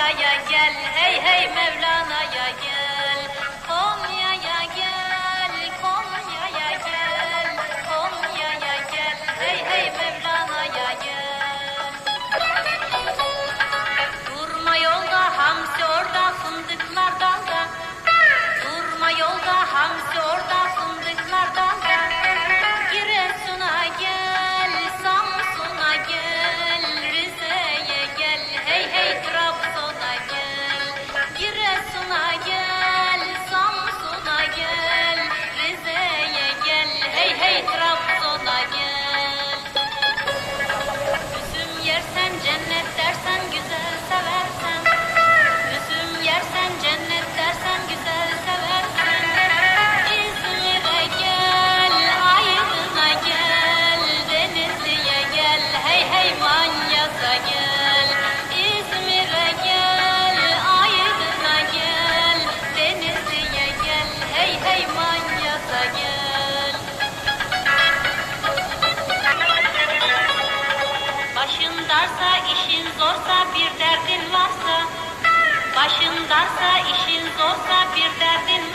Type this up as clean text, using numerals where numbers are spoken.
Konya'ya gel, hey hey Mevlana'ya gel. Konya'ya gel, Konya'ya gel. Konya'ya gel, hey hey Mevlana'ya gel. Durma yolda hamsi orada, fındıklar dalda. Durma yolda hamsi orada, fındıklar dalda. Giresun'a gel, Samsun'a gel, Rize'ye gel, hey hey Trabzon'a gel. Giresun'a gel, Samsun'a gel, Rize'ye gel, hey hey Trabzon'a gel. Üzüm yersen cennet dersen güzel seversen. Üzüm yersen cennet dersen güzel seversen. İzmir'e gel, Aydın'a gel, Denizli'ye gel, hey hey Manyas'a gel. İzmir'e gel, Aydın'a gel, Denizli'ye gel, hey hey Manyas'a gel. Başın darsa, işin zorsa, bir derdin varsa. Başın darsa, işin zorsa, bir derdin